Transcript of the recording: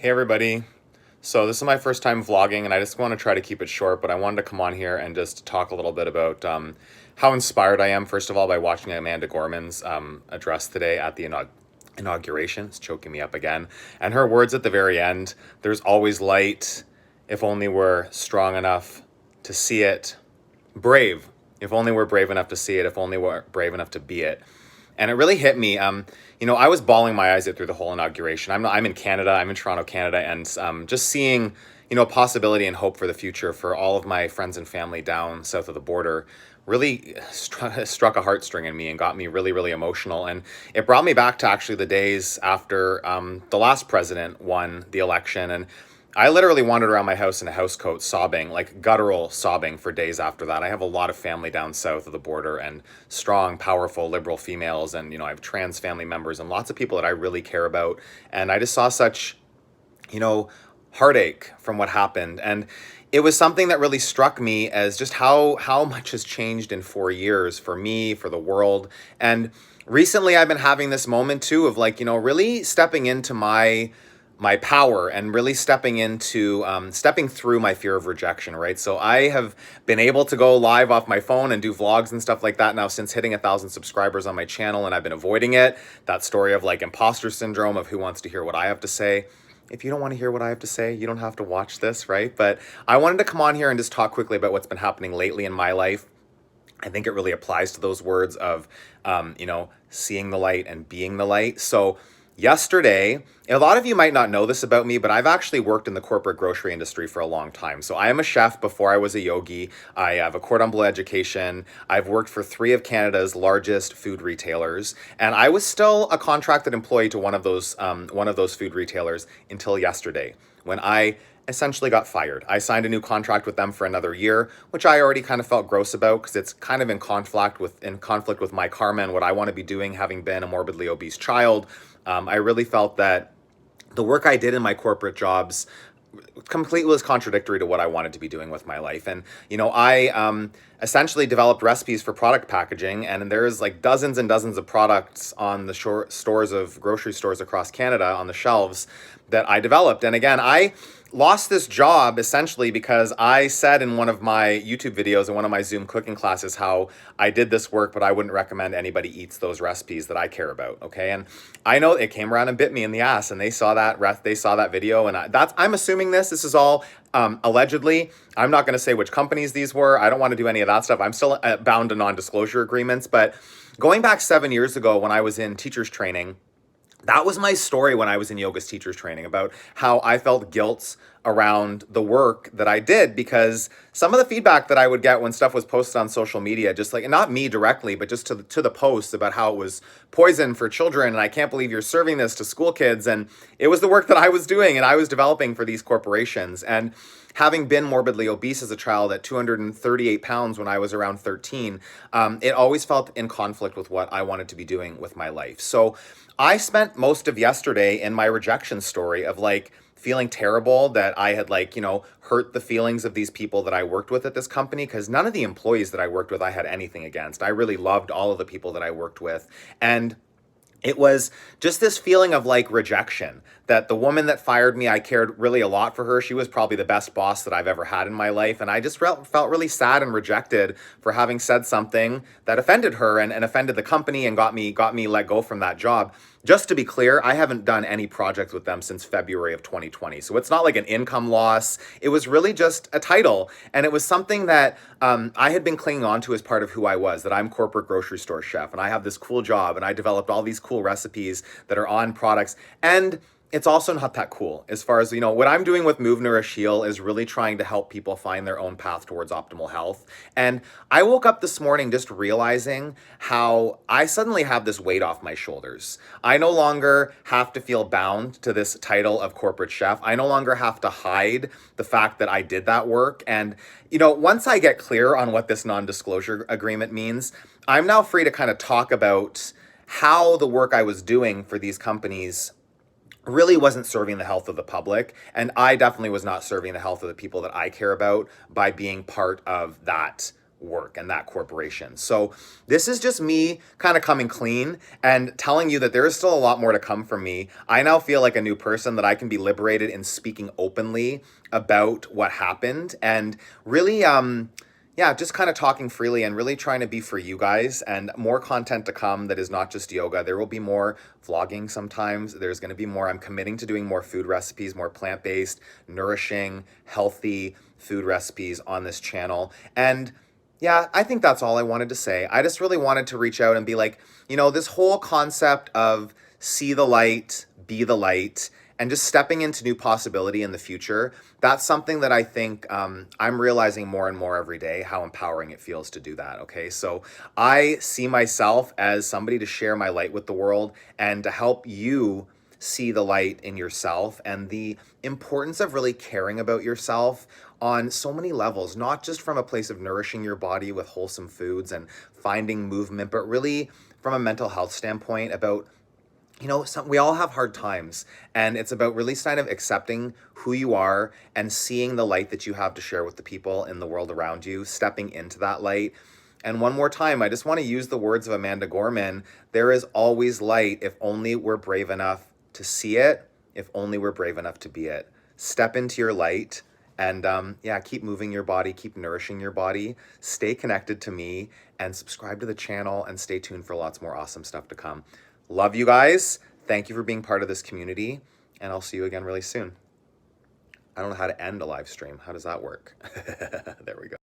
Hey everybody. So this is my first time vlogging and I just want to try to keep it short, but I wanted to come on here and just talk a little bit about how inspired I am, first of all, by watching Amanda Gorman's address today at the inauguration. It's choking me up again. And her words at the very end, there's always light if only we're strong enough to see it. Brave, if only we're brave enough to see it, if only we're brave enough to be it. And it really hit me. I was bawling my eyes out through the whole inauguration. I'm in Canada. I'm in Toronto, Canada, and just seeing, possibility and hope for the future for all of my friends and family down south of the border really struck a heartstring in me and got me really, really emotional. And it brought me back to actually the days after the last president won the election. And I literally wandered around my house in a house coat sobbing, like guttural sobbing for days after that. I have a lot of family down south of the border and strong, powerful, liberal females. And, I have trans family members and lots of people that I really care about. And I just saw such, heartache from what happened. And it was something that really struck me as just how much has changed in 4 years for me, for the world. And recently I've been having this moment too of really stepping into my power and really stepping through my fear of rejection, right? So I have been able to go live off my phone and do vlogs and stuff like that now since hitting 1,000 subscribers on my channel, and I've been avoiding it. That story of imposter syndrome of who wants to hear what I have to say. If you don't want to hear what I have to say, you don't have to watch this, right? But I wanted to come on here and just talk quickly about what's been happening lately in my life. I think it really applies to those words of, seeing the light and being the light. So yesterday, a lot of you might not know this about me, but I've actually worked in the corporate grocery industry for a long time. So I am a chef before I was a yogi. I have a cordon bleu education. I've worked for 3 of Canada's largest food retailers, and I was still a contracted employee to one of those food retailers until yesterday, when I essentially got fired. I signed a new contract with them for another year, which I already kind of felt gross about because it's kind of in conflict with my karma and what I want to be doing, having been a morbidly obese child. I really felt that the work I did in my corporate jobs completely was contradictory to what I wanted to be doing with my life. And, I essentially developed recipes for product packaging, and there's dozens and dozens of products on the stores of grocery stores across Canada on the shelves that I developed. And again, I lost this job essentially because I said in one of my YouTube videos and one of my Zoom cooking classes how I did this work, but I wouldn't recommend anybody eats those recipes that I care about. Okay, and I know it came around and bit me in the ass, and they saw that video, and I'm assuming this is all allegedly. I'm not going to say which companies these were. I don't want to do any of that stuff. I'm still bound to non-disclosure agreements. But going back 7 years ago when I was in teachers training, that was my story when I was in yoga's teachers training, about how I felt guilt around the work that I did, because some of the feedback that I would get when stuff was posted on social media, just not me directly, but just to the posts about how it was poison for children, and I can't believe you're serving this to school kids. And it was the work that I was doing and I was developing for these corporations. And having been morbidly obese as a child at 238 pounds when I was around 13, it always felt in conflict with what I wanted to be doing with my life. So I spent most of yesterday in my rejection story of feeling terrible that I had hurt the feelings of these people that I worked with at this company, because none of the employees that I worked with I had anything against. I really loved all of the people that I worked with. And it was just this feeling of rejection, that the woman that fired me, I cared really a lot for her. She was probably the best boss that I've ever had in my life. And I just felt really sad and rejected for having said something that offended her and offended the company and got me let go from that job. Just to be clear, I haven't done any projects with them since February of 2020. So it's not like an income loss. It was really just a title. And it was something that I had been clinging on to as part of who I was, that I'm corporate grocery store chef and I have this cool job and I developed all these cool recipes that are on products. And it's also not that cool as far as, what I'm doing with Move, Nourish, Heal is really trying to help people find their own path towards optimal health. And I woke up this morning just realizing how I suddenly have this weight off my shoulders. I no longer have to feel bound to this title of corporate chef. I no longer have to hide the fact that I did that work. And, once I get clear on what this non-disclosure agreement means, I'm now free to kind of talk about how the work I was doing for these companies really wasn't serving the health of the public. And I definitely was not serving the health of the people that I care about by being part of that work and that corporation. So this is just me kind of coming clean and telling you that there is still a lot more to come from me. I now feel like a new person, that I can be liberated in speaking openly about what happened, and really yeah, just kind of talking freely and really trying to be for you guys, and more content to come that is not just yoga. There will be more vlogging sometimes. There's going to be more. I'm committing to doing more food recipes, more plant-based, nourishing, healthy food recipes on this channel. And yeah, I think that's all I wanted to say. I just really wanted to reach out and be like, this whole concept of see the light, be the light, and just stepping into new possibility in the future. That's something that I think I'm realizing more and more every day, how empowering it feels to do that. Okay, so I see myself as somebody to share my light with the world and to help you see the light in yourself, and the importance of really caring about yourself on so many levels, not just from a place of nourishing your body with wholesome foods and finding movement, but really from a mental health standpoint about, we all have hard times, and it's about really kind of accepting who you are and seeing the light that you have to share with the people in the world around you, stepping into that light. And one more time, I just want to use the words of Amanda Gorman: there is always light if only we're brave enough to see it, if only we're brave enough to be it. Step into your light, and yeah, keep moving your body, keep nourishing your body, stay connected to me, and subscribe to the channel, and stay tuned for lots more awesome stuff to come. Love you guys. Thank you for being part of this community, and I'll see you again really soon. I don't know how to end a live stream. How does that work? There we go.